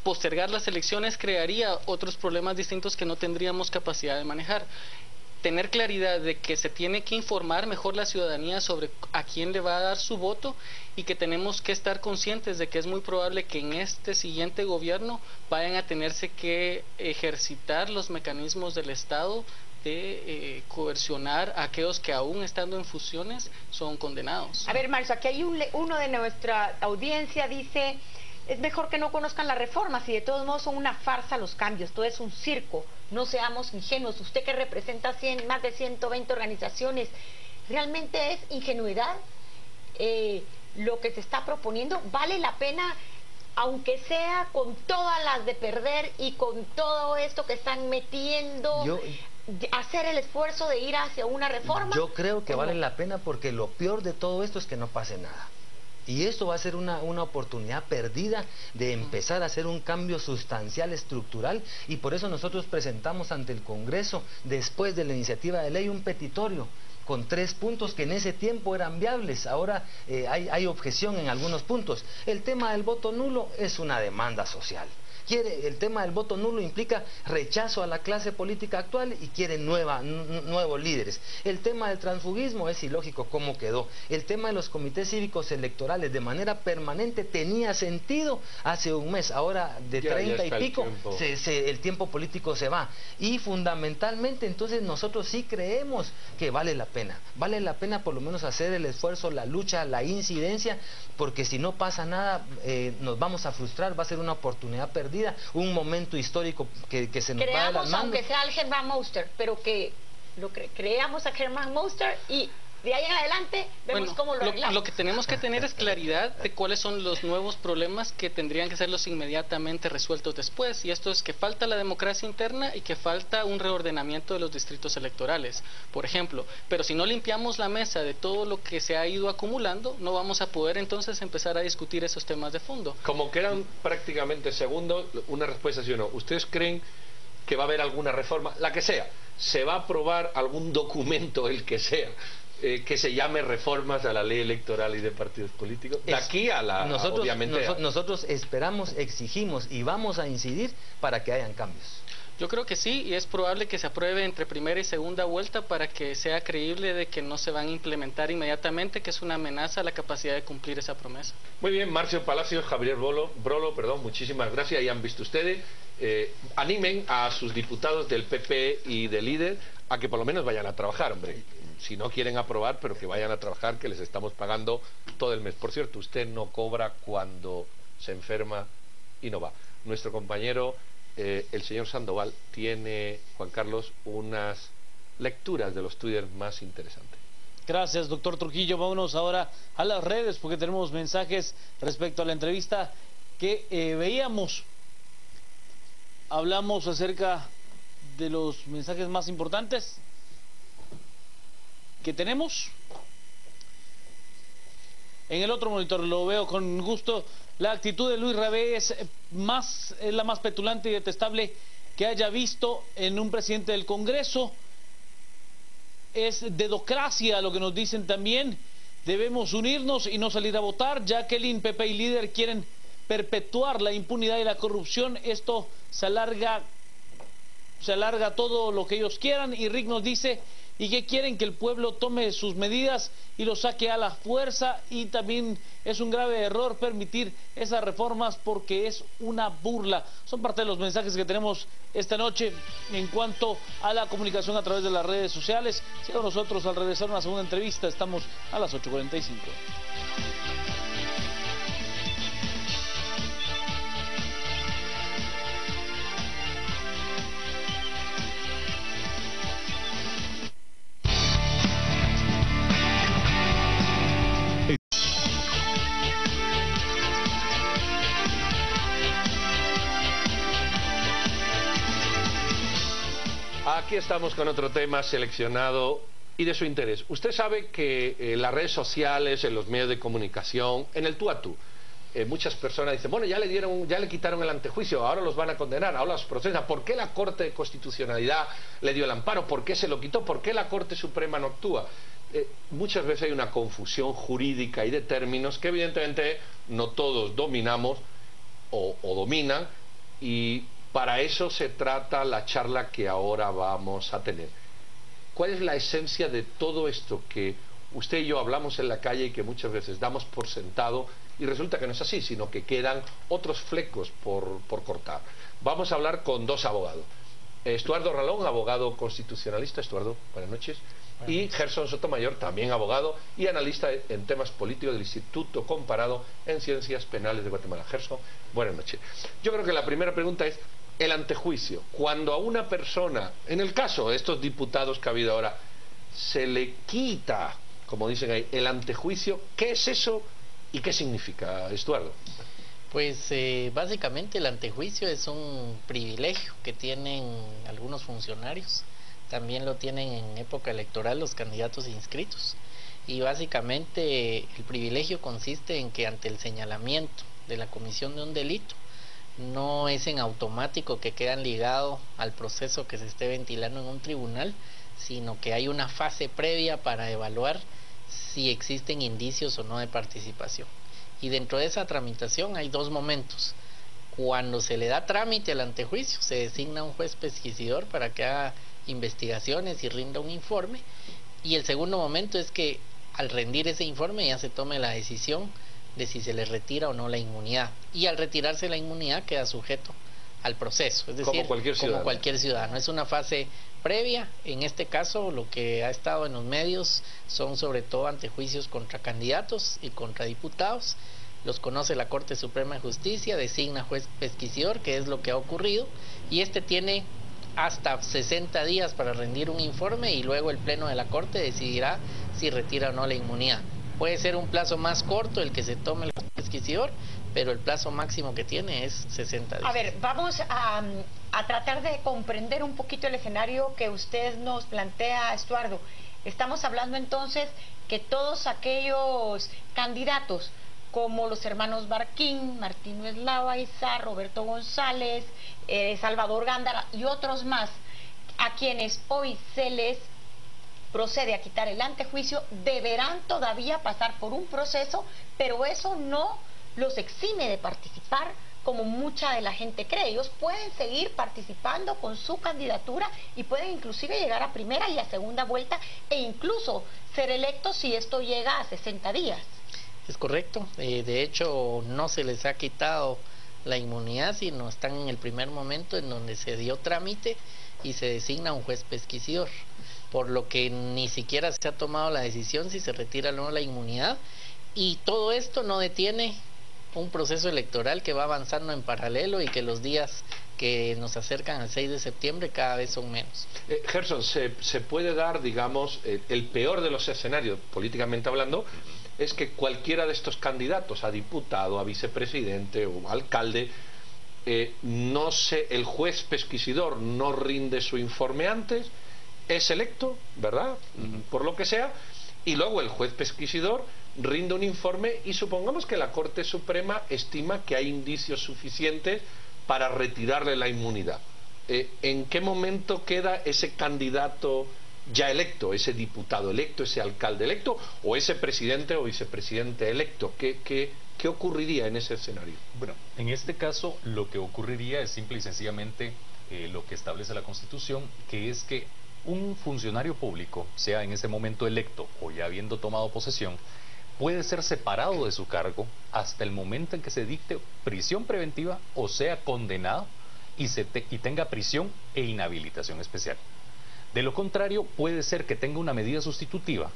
postergar las elecciones crearía otros problemas distintos que no tendríamos capacidad de manejar. Tener claridad de que se tiene que informar mejor la ciudadanía sobre a quién le va a dar su voto y que tenemos que estar conscientes de que es muy probable que en este siguiente gobierno vayan a tenerse que ejercitar los mecanismos del Estado de coercionar a aquellos que aún estando en fusiones son condenados. A ver, Marcio, aquí hay uno de nuestra audiencia dice: es mejor que no conozcan las reformas y de todos modos son una farsa los cambios, todo es un circo, no seamos ingenuos. Usted que representa más de 120 organizaciones, ¿realmente es ingenuidad lo que se está proponiendo? ¿Vale la pena, aunque sea con todas las de perder y con todo esto que están metiendo, hacer el esfuerzo de ir hacia una reforma? Yo creo que vale la pena, porque lo peor de todo esto es que no pase nada. Y esto va a ser una oportunidad perdida de empezar a hacer un cambio sustancial, estructural, y por eso nosotros presentamos ante el Congreso, después de la iniciativa de ley, un petitorio con 3 puntos que en ese tiempo eran viables. Ahora hay objeción en algunos puntos. El tema del voto nulo es una demanda social. El tema del voto nulo implica rechazo a la clase política actual y quiere nuevos líderes. El tema del transfugismo es ilógico cómo quedó. El tema de los comités cívicos electorales de manera permanente tenía sentido hace un mes. Ahora de 30 y pico el tiempo político se va. Y fundamentalmente entonces nosotros sí creemos que vale la pena. Vale la pena por lo menos hacer el esfuerzo, la lucha, la incidencia, porque si no pasa nada nos vamos a frustrar, va a ser una oportunidad perdida. Un momento histórico que se nos va de las manos. Aunque sea el Herman Münster, pero que creamos a Herman Münster y de ahí en adelante vemos cómo lo arreglamos. Lo que tenemos que tener es claridad de cuáles son los nuevos problemas que tendrían que ser los inmediatamente resueltos después, y esto es que falta la democracia interna y que falta un reordenamiento de los distritos electorales, por ejemplo. Pero si no limpiamos la mesa de todo lo que se ha ido acumulando, no vamos a poder entonces empezar a discutir esos temas de fondo. Como quedan prácticamente segundos, una respuesta sí o no. ¿Ustedes creen que va a haber alguna reforma, la que sea? ¿Se va a aprobar algún documento, el que sea, que se llame reformas a la ley electoral y de partidos políticos? De aquí a la... Nosotros esperamos, exigimos y vamos a incidir para que hayan cambios. Yo creo que sí, y es probable que se apruebe entre primera y segunda vuelta para que sea creíble de que no se van a implementar inmediatamente, que es una amenaza a la capacidad de cumplir esa promesa. Muy bien, Marcio Palacios, Javier Brolo, muchísimas gracias. Ya han visto ustedes. Animen a sus diputados del PP y del Líder a que por lo menos vayan a trabajar, hombre. Si no quieren aprobar, pero que vayan a trabajar, que les estamos pagando todo el mes. Por cierto, usted no cobra cuando se enferma y no va. Nuestro compañero, el señor Sandoval, tiene, Juan Carlos, unas lecturas de los Twitter más interesantes. Gracias, doctor Trujillo. Vámonos ahora a las redes, porque tenemos mensajes respecto a la entrevista que veíamos. Hablamos acerca de los mensajes más importantes que tenemos. En el otro monitor lo veo con gusto. La actitud de Luis Rabé es la más petulante y detestable que haya visto en un presidente del Congreso. Es dedocracia lo que nos dicen también. Debemos unirnos y no salir a votar. Jacqueline, Pepe y Líder quieren perpetuar la impunidad y la corrupción. Esto se alarga se alarga todo lo que ellos quieran, y Rick nos dice y que quieren que el pueblo tome sus medidas y lo saque a la fuerza, y también es un grave error permitir esas reformas porque es una burla. Son parte de los mensajes que tenemos esta noche en cuanto a la comunicación a través de las redes sociales. Sigan nosotros al regresar a una segunda entrevista, estamos a las 8:45. Aquí estamos con otro tema seleccionado y de su interés. Usted sabe que en las redes sociales, en los medios de comunicación, en el tú a tú, muchas personas dicen, bueno, ya le quitaron el antejuicio, ahora los van a condenar, ahora los procesan. ¿Por qué la Corte de Constitucionalidad le dio el amparo? ¿Por qué se lo quitó? ¿Por qué la Corte Suprema no actúa? Muchas veces hay una confusión jurídica y de términos que evidentemente no todos dominamos o dominan, y para eso se trata la charla que ahora vamos a tener. ¿Cuál es la esencia de todo esto que usted y yo hablamos en la calle y que muchas veces damos por sentado y resulta que no es así, sino que quedan otros flecos por cortar? Vamos a hablar con dos abogados. Estuardo Ralón, abogado constitucionalista. Estuardo, buenas noches. Y Gerson Sotomayor, también abogado y analista en temas políticos del Instituto Comparado en Ciencias Penales de Guatemala. Gerson, buenas noches. Yo creo que la primera pregunta es el antejuicio. Cuando a una persona, en el caso de estos diputados que ha habido ahora, se le quita, como dicen ahí, el antejuicio, ¿qué es eso y qué significa, Estuardo? Pues básicamente el antejuicio es un privilegio que tienen algunos funcionarios, también lo tienen en época electoral los candidatos inscritos, y básicamente el privilegio consiste en que ante el señalamiento de la comisión de un delito, no es en automático que quedan ligados al proceso que se esté ventilando en un tribunal, sino que hay una fase previa para evaluar si existen indicios o no de participación. Y dentro de esa tramitación hay dos momentos. Cuando se le da trámite al antejuicio, se designa un juez pesquisidor para que haga investigaciones y rinda un informe, y el segundo momento es que al rendir ese informe ya se tome la decisión de si se le retira o no la inmunidad, y al retirarse la inmunidad queda sujeto al proceso, es decir, como cualquier ciudadano. Es una fase previa. En este caso lo que ha estado en los medios son sobre todo antejuicios contra candidatos y contra diputados. Los conoce la Corte Suprema de Justicia, designa juez pesquisidor, que es lo que ha ocurrido, y este tiene hasta 60 días para rendir un informe, y luego el Pleno de la Corte decidirá si retira o no la inmunidad. Puede ser un plazo más corto el que se tome el pesquisidor, pero el plazo máximo que tiene es 60 días. A ver, vamos a tratar de comprender un poquito el escenario que usted nos plantea, Estuardo. Estamos hablando entonces que todos aquellos candidatos, como los hermanos Barquín, Martino Eslava-Izar, Roberto González, Salvador Gándara y otros más, a quienes hoy se les procede a quitar el antejuicio, deberán todavía pasar por un proceso, pero eso no los exime de participar como mucha de la gente cree. Ellos pueden seguir participando con su candidatura y pueden inclusive llegar a primera y a segunda vuelta, e incluso ser electos si esto llega a 60 días. Es correcto. De hecho, no se les ha quitado la inmunidad, sino están en el primer momento en donde se dio trámite y se designa un juez pesquisidor, por lo que ni siquiera se ha tomado la decisión si se retira o no la inmunidad, y todo esto no detiene un proceso electoral que va avanzando en paralelo y que los días que nos acercan al 6 de septiembre cada vez son menos. Gerson, se puede dar, digamos, el peor de los escenarios, políticamente hablando, es que cualquiera de estos candidatos a diputado, a vicepresidente o alcalde, el juez pesquisidor no rinde su informe antes, es electo, ¿verdad? Por lo que sea, y luego el juez pesquisidor rinde un informe y supongamos que la Corte Suprema estima que hay indicios suficientes para retirarle la inmunidad. ¿En qué momento queda ese candidato ya electo, ese diputado electo, ese alcalde electo o ese presidente o vicepresidente electo? ¿Qué ocurriría en ese escenario? Bueno, en este caso lo que ocurriría es simple y sencillamente lo que establece la Constitución, que es que un funcionario público, sea en ese momento electo o ya habiendo tomado posesión, puede ser separado de su cargo hasta el momento en que se dicte prisión preventiva o sea condenado y tenga prisión e inhabilitación especial. De lo contrario, puede ser que tenga una medida sustitutiva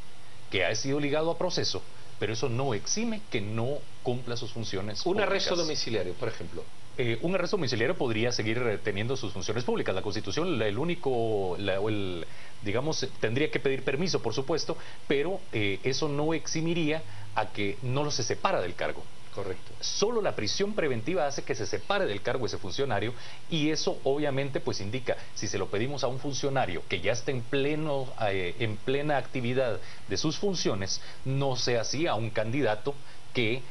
que ha sido ligado a proceso, pero eso no exime que no cumpla sus funciones Un públicas. arresto domiciliario, por ejemplo. Un arresto domiciliario podría seguir teniendo sus funciones públicas. La Constitución, digamos, tendría que pedir permiso, por supuesto, pero eso no eximiría a que no se separa del cargo. Correcto. Solo la prisión preventiva hace que se separe del cargo ese funcionario, y eso obviamente pues indica, si se lo pedimos a un funcionario que ya está en plena actividad de sus funciones, no sea así a un candidato que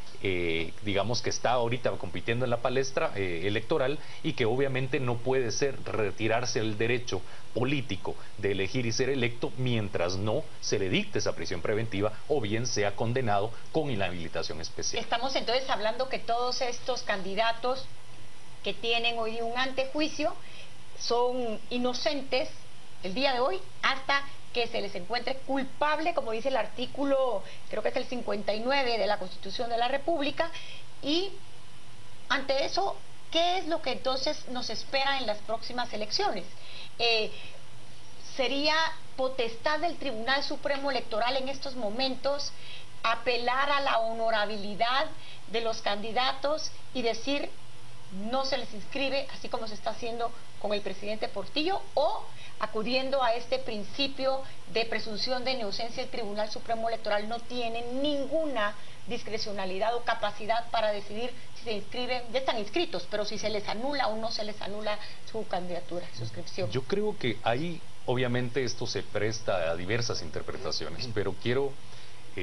digamos que está ahorita compitiendo en la palestra electoral y que obviamente no puede retirarse el derecho político de elegir y ser electo mientras no se le dicte esa prisión preventiva o bien sea condenado con inhabilitación especial. Estamos entonces hablando que todos estos candidatos que tienen hoy un antejuicio son inocentes el día de hoy hasta que se les encuentre culpable, como dice el artículo, creo que es el 59 de la Constitución de la República. Y ante eso, ¿qué es lo que entonces nos espera en las próximas elecciones? Sería potestad del Tribunal Supremo Electoral en estos momentos apelar a la honorabilidad de los candidatos y decir no se les inscribe, así como se está haciendo con el presidente Portillo, o acudiendo a este principio de presunción de inocencia, el Tribunal Supremo Electoral no tiene ninguna discrecionalidad o capacidad para decidir si se inscriben, ya están inscritos, pero si se les anula o no se les anula su candidatura, su inscripción. Yo creo que ahí, obviamente, esto se presta a diversas interpretaciones, pero quiero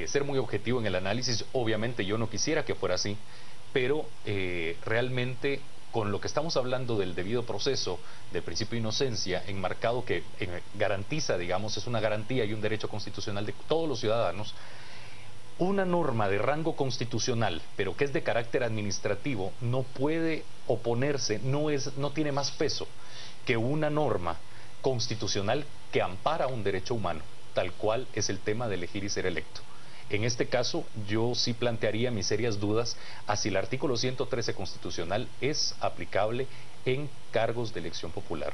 ser muy objetivo en el análisis. Obviamente yo no quisiera que fuera así, pero realmente con lo que estamos hablando del debido proceso, del principio de inocencia, enmarcado que garantiza, digamos, es una garantía y un derecho constitucional de todos los ciudadanos, una norma de rango constitucional, pero que es de carácter administrativo, no puede oponerse, no tiene más peso que una norma constitucional que ampara un derecho humano, tal cual es el tema de elegir y ser electo. En este caso, yo sí plantearía mis serias dudas a si el artículo 113 constitucional es aplicable en cargos de elección popular.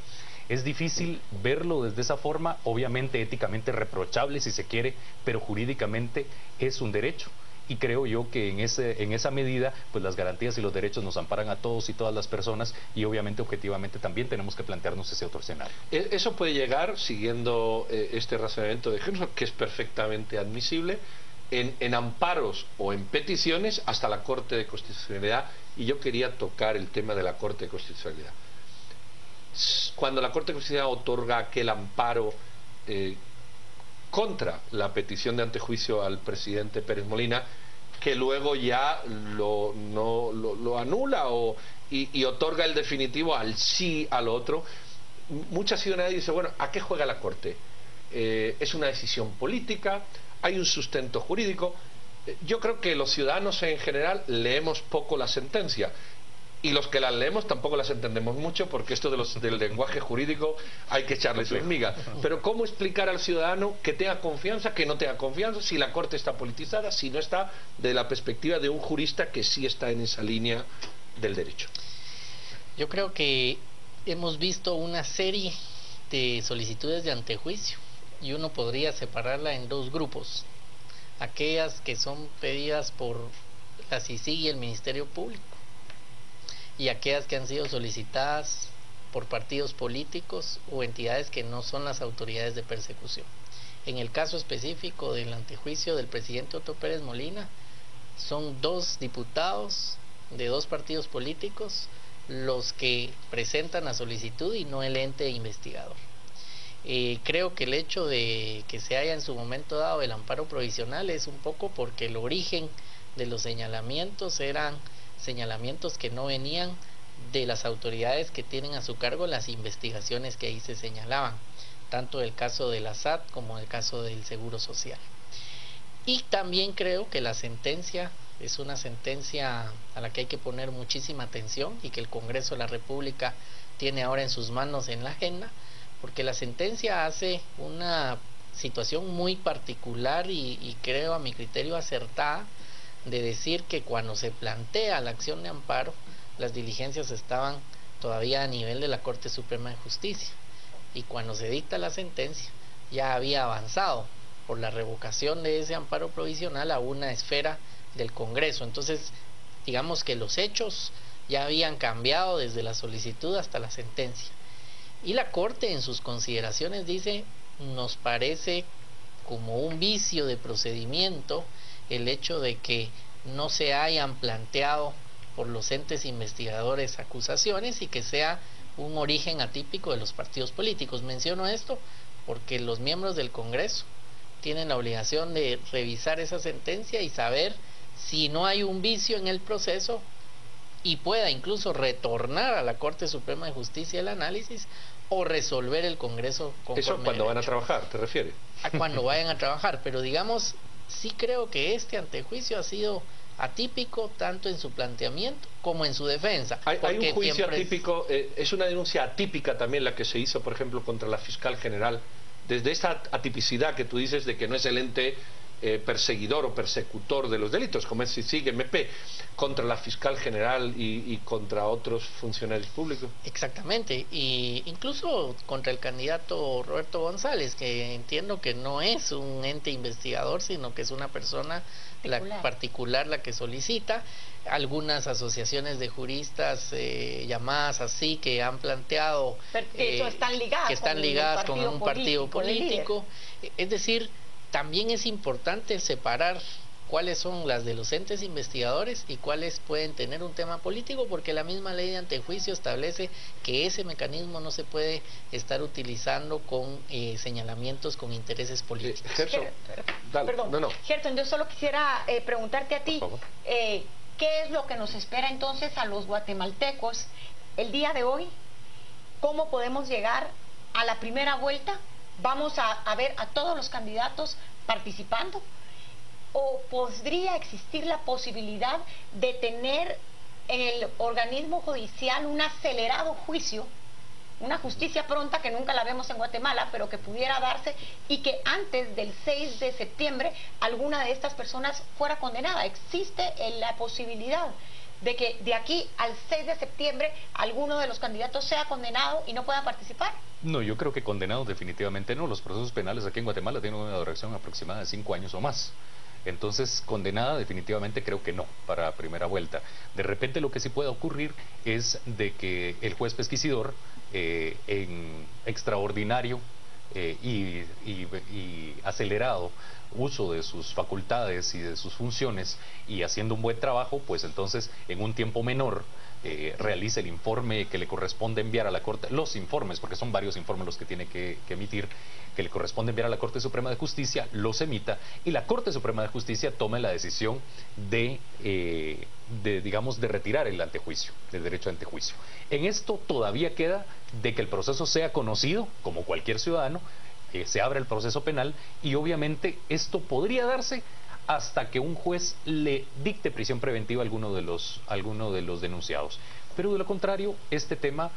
Es difícil verlo desde esa forma, obviamente éticamente reprochable si se quiere, pero jurídicamente es un derecho. Y creo yo que en esa medida, pues las garantías y los derechos nos amparan a todos y todas las personas, y obviamente objetivamente también tenemos que plantearnos ese otro escenario. Eso puede llegar, siguiendo este razonamiento de Gerson, que es perfectamente admisible, en amparos o en peticiones hasta la Corte de Constitucionalidad, y yo quería tocar el tema de la Corte de Constitucionalidad. Cuando la Corte de Constitucionalidad otorga aquel amparo contra la petición de antejuicio al presidente Pérez Molina, que luego ya lo anula y otorga el definitivo al sí al otro, mucha ciudadanía dice, bueno, ¿a qué juega la Corte? Es una decisión política, hay un sustento jurídico. Yo creo que los ciudadanos en general leemos poco la sentencia, y los que las leemos tampoco las entendemos mucho, porque esto del lenguaje jurídico hay que echarle su hormiga. Pero ¿cómo explicar al ciudadano que tenga confianza, que no tenga confianza, si la Corte está politizada, si no está, de la perspectiva de un jurista que sí está en esa línea del derecho? Yo creo que hemos visto una serie de solicitudes de antejuicio, y uno podría separarla en dos grupos: aquellas que son pedidas por la CICIG y el Ministerio Público, y aquellas que han sido solicitadas por partidos políticos o entidades que no son las autoridades de persecución. En el caso específico del antejuicio del presidente Otto Pérez Molina, son dos diputados de dos partidos políticos los que presentan la solicitud y no el ente investigador. Creo que el hecho de que se haya en su momento dado el amparo provisional es un poco porque el origen de los señalamientos eran señalamientos que no venían de las autoridades que tienen a su cargo las investigaciones que ahí se señalaban, tanto el caso de la SAT como el caso del Seguro Social. Y también creo que la sentencia es una sentencia a la que hay que poner muchísima atención y que el Congreso de la República tiene ahora en sus manos en la agenda, porque la sentencia hace una situación muy particular y creo a mi criterio acertada de decir que cuando se plantea la acción de amparo, las diligencias estaban todavía a nivel de la Corte Suprema de Justicia, y cuando se dicta la sentencia ya había avanzado por la revocación de ese amparo provisional a una esfera del Congreso. Entonces, digamos que los hechos ya habían cambiado desde la solicitud hasta la sentencia. Y la Corte en sus consideraciones dice: nos parece como un vicio de procedimiento el hecho de que no se hayan planteado por los entes investigadores acusaciones y que sea un origen atípico de los partidos políticos. Menciono esto porque los miembros del Congreso tienen la obligación de revisar esa sentencia y saber si no hay un vicio en el proceso y pueda incluso retornar a la Corte Suprema de Justicia el análisis o resolver el Congreso conforme Eso cuando van a derecho. trabajar, ¿te refieres? A cuando vayan a trabajar, pero digamos, sí creo que este antejuicio ha sido atípico tanto en su planteamiento como en su defensa. Hay un juicio atípico, es una denuncia atípica también la que se hizo, por ejemplo, contra la fiscal general, desde esa atipicidad que tú dices de que no es el ente perseguidor o persecutor de los delitos, como es CICIG, MP, contra la fiscal general y contra otros funcionarios públicos. Exactamente, y incluso contra el candidato Roberto González, que entiendo que no es un ente investigador, sino que es una persona particular la que solicita. Algunas asociaciones de juristas llamadas así que han planteado que están ligadas con un partido político. Es decir, también es importante separar cuáles son las de los entes investigadores y cuáles pueden tener un tema político, porque la misma ley de antejuicio establece que ese mecanismo no se puede estar utilizando con señalamientos con intereses políticos. Gerson, yo solo quisiera preguntarte a ti, ¿qué es lo que nos espera entonces a los guatemaltecos el día de hoy? ¿Cómo podemos llegar a la primera vuelta? ¿Vamos a ver a todos los candidatos participando? ¿O podría existir la posibilidad de tener en el organismo judicial un acelerado juicio, una justicia pronta que nunca la vemos en Guatemala, pero que pudiera darse y que antes del 6 de septiembre alguna de estas personas fuera condenada? ¿Existe la posibilidad de que de aquí al 6 de septiembre alguno de los candidatos sea condenado y no pueda participar? No, yo creo que condenados definitivamente no. Los procesos penales aquí en Guatemala tienen una duración aproximada de 5 años o más. Entonces, condenada definitivamente creo que no, para primera vuelta. De repente lo que sí puede ocurrir es de que el juez pesquisidor, en extraordinario y acelerado uso de sus facultades y de sus funciones y haciendo un buen trabajo, pues entonces en un tiempo menor realice el informe que le corresponde enviar a la Corte, los informes, porque son varios informes los que tiene que emitir, que le corresponde enviar a la Corte Suprema de Justicia, los emita y la Corte Suprema de Justicia tome la decisión de retirar el antejuicio, el derecho a antejuicio. En esto todavía queda de que el proceso sea conocido, como cualquier ciudadano, se abre el proceso penal y obviamente esto podría darse hasta que un juez le dicte prisión preventiva a alguno de los denunciados. Pero de lo contrario, este tema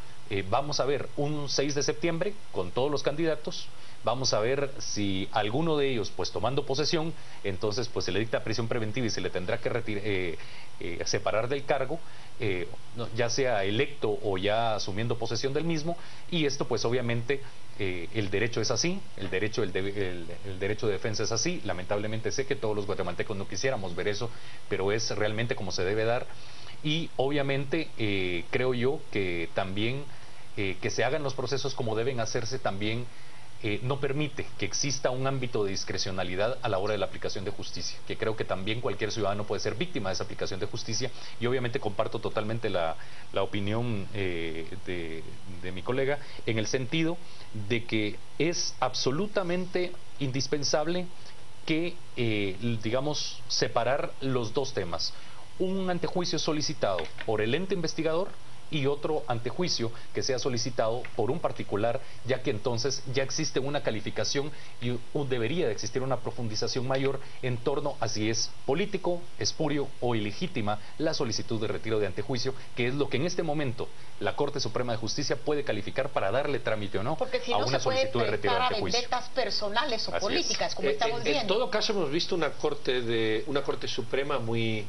vamos a ver un 6 de septiembre con todos los candidatos. Vamos a ver si alguno de ellos, pues tomando posesión, entonces pues se le dicta prisión preventiva y se le tendrá que separar del cargo, ya sea electo o ya asumiendo posesión del mismo. Y esto pues obviamente el derecho es así, el derecho de defensa es así. Lamentablemente sé que todos los guatemaltecos no quisiéramos ver eso, pero es realmente como se debe dar. Y obviamente creo yo que también que se hagan los procesos como deben hacerse también no permite que exista un ámbito de discrecionalidad a la hora de la aplicación de justicia, que creo que también cualquier ciudadano puede ser víctima de esa aplicación de justicia. Y obviamente comparto totalmente la opinión de mi colega, en el sentido de que es absolutamente indispensable que, digamos, separar los dos temas. Un antejuicio solicitado por el ente investigador y otro antejuicio que sea solicitado por un particular, ya que entonces ya existe una calificación y debería de existir una profundización mayor en torno a si es político, espurio o ilegítima la solicitud de retiro de antejuicio, que es lo que en este momento la Corte Suprema de Justicia puede calificar para darle trámite o no si a no una solicitud de retiro de antejuicio. Porque si no se puede prestar a vendetas personales o Así políticas, es. como estamos viendo. En todo caso hemos visto una Corte Suprema muy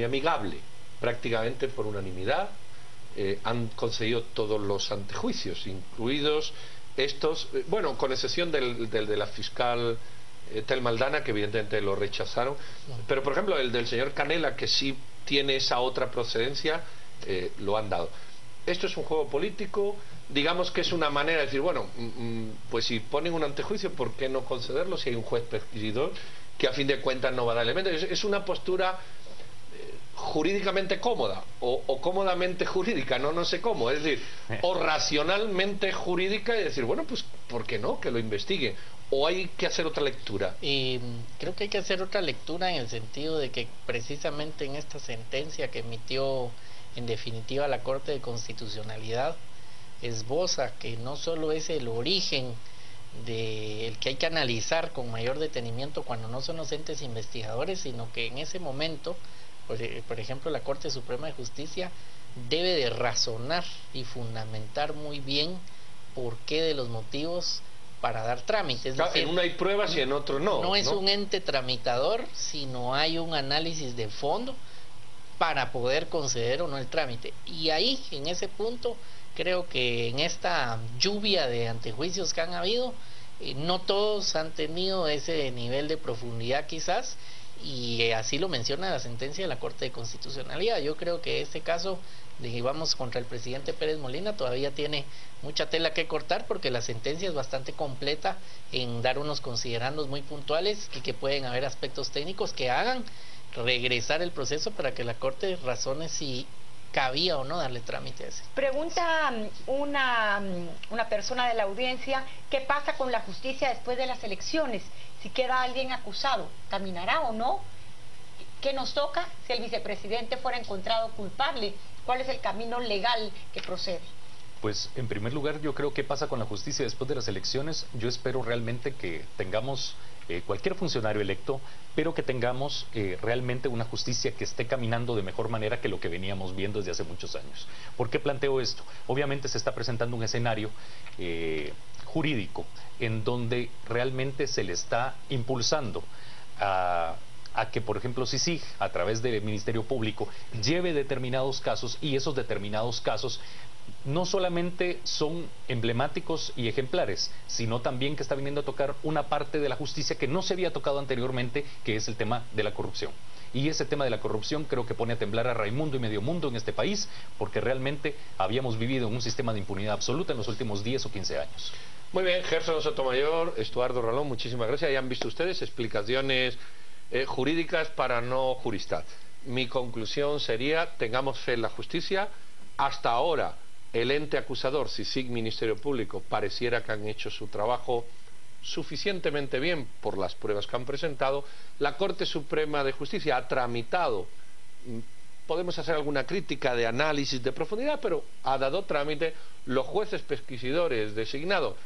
amigable, prácticamente por unanimidad. Han concedido todos los antejuicios, incluidos estos, bueno, con excepción del de la fiscal Telma Aldana, que evidentemente lo rechazaron, pero por ejemplo el del señor Canela, que sí tiene esa otra procedencia, lo han dado. Esto es un juego político, digamos que es una manera de decir, bueno, pues si ponen un antejuicio, ¿por qué no concederlo si hay un juez pesquisidor que a fin de cuentas no va a dar elementos? Es una postura jurídicamente cómoda o cómodamente jurídica, no sé cómo, es decir, o racionalmente jurídica y decir, bueno, pues ¿por qué no? Que lo investiguen. ¿O hay que hacer otra lectura? Creo que hay que hacer otra lectura en el sentido de que precisamente en esta sentencia que emitió en definitiva la Corte de Constitucionalidad esboza que no solo es el origen del que hay que analizar con mayor detenimiento cuando no son los entes investigadores, sino que en ese momento, por ejemplo, la Corte Suprema de Justicia debe de razonar y fundamentar muy bien por qué de los motivos para dar trámite. Es decir, en uno hay pruebas y en otro no. No es un ente tramitador, sino hay un análisis de fondo para poder conceder o no el trámite. Y ahí, en ese punto, creo que en esta lluvia de antejuicios que han habido, no todos han tenido ese nivel de profundidad quizás, y así lo menciona la sentencia de la Corte de Constitucionalidad. Yo creo que este caso de vamos contra el presidente Pérez Molina todavía tiene mucha tela que cortar, porque la sentencia es bastante completa en dar unos considerandos muy puntuales y que pueden haber aspectos técnicos que hagan regresar el proceso para que la Corte razone si cabía o no darle trámite a ese. Pregunta una persona de la audiencia, ¿qué pasa con la justicia después de las elecciones? Si queda alguien acusado, ¿caminará o no? ¿Qué nos toca si el vicepresidente fuera encontrado culpable? ¿Cuál es el camino legal que procede? Pues en primer lugar, yo creo que pasa con la justicia después de las elecciones. Yo espero realmente que tengamos cualquier funcionario electo, pero que tengamos realmente una justicia que esté caminando de mejor manera que lo que veníamos viendo desde hace muchos años. ¿Por qué planteo esto? Obviamente se está presentando un escenario jurídico en donde realmente se le está impulsando a que, por ejemplo, CICIG, a través del Ministerio Público, lleve determinados casos, y esos determinados casos no solamente son emblemáticos y ejemplares, sino también que está viniendo a tocar una parte de la justicia que no se había tocado anteriormente, que es el tema de la corrupción. Y ese tema de la corrupción creo que pone a temblar a Raimundo y medio mundo en este país, porque realmente habíamos vivido en un sistema de impunidad absoluta en los últimos 10 o 15 años. Muy bien, Gerson Sotomayor, Estuardo Ralón, muchísimas gracias. Ya han visto ustedes explicaciones jurídicas para no juristas. Mi conclusión sería, tengamos fe en la justicia. Hasta ahora el ente acusador, CICIG, Ministerio Público, pareciera que han hecho su trabajo suficientemente bien por las pruebas que han presentado. La Corte Suprema de Justicia ha tramitado, podemos hacer alguna crítica de análisis de profundidad, pero ha dado trámite. Los jueces pesquisidores designados,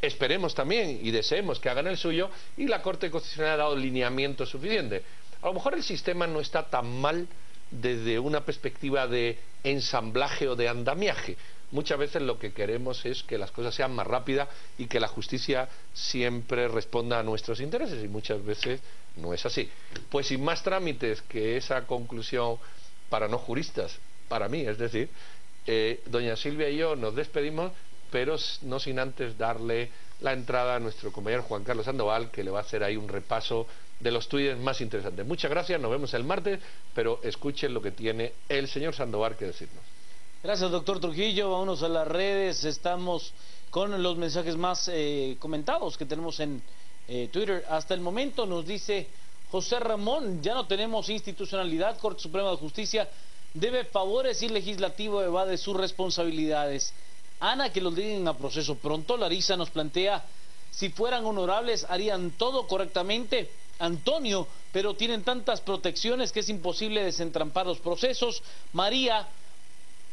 esperemos también y deseemos que hagan el suyo, y la Corte Constitucional ha dado lineamiento suficiente. A lo mejor el sistema no está tan mal desde una perspectiva de ensamblaje o de andamiaje. Muchas veces lo que queremos es que las cosas sean más rápidas y que la justicia siempre responda a nuestros intereses, y muchas veces no es así. Pues sin más trámites que esa conclusión para no juristas, para mí, es decir, doña Silvia y yo nos despedimos, pero no sin antes darle la entrada a nuestro compañero Juan Carlos Sandoval, que le va a hacer ahí un repaso de los tweets más interesantes. Muchas gracias, nos vemos el martes, pero escuchen lo que tiene el señor Sandoval que decirnos. Gracias, doctor Trujillo. Vámonos a las redes. Estamos con los mensajes más comentados que tenemos en Twitter. Hasta el momento nos dice José Ramón, ya no tenemos institucionalidad. Corte Suprema de Justicia debe favores y legislativo evade sus responsabilidades. Ana, que los lleguen a proceso pronto. Larisa nos plantea, si fueran honorables harían todo correctamente. Antonio, pero tienen tantas protecciones que es imposible desentrampar los procesos. María,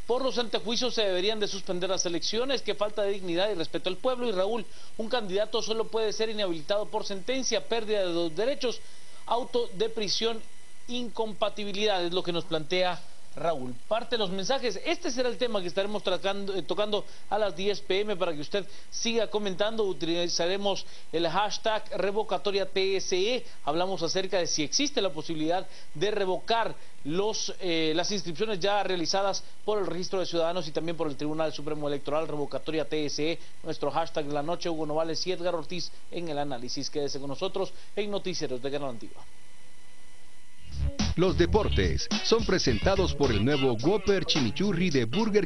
Por los antejuicios se deberían de suspender las elecciones, que falta de dignidad y respeto al pueblo. Y Raúl, un candidato solo puede ser inhabilitado por sentencia, pérdida de los derechos, auto de prisión, incompatibilidad, es lo que nos plantea Raúl. Parte de los mensajes. Este será el tema que estaremos tocando a las 10 p.m. para que usted siga comentando. Utilizaremos el hashtag revocatoria TSE. Hablamos acerca de si existe la posibilidad de revocar las inscripciones ya realizadas por el Registro de Ciudadanos y también por el Tribunal Supremo Electoral. Revocatoria TSE, nuestro hashtag de la noche. Hugo Novales y Edgar Ortiz en el análisis. Quédese con nosotros en Noticieros de Guerra Antigua. Los deportes son presentados por el nuevo Whopper Chimichurri de Burger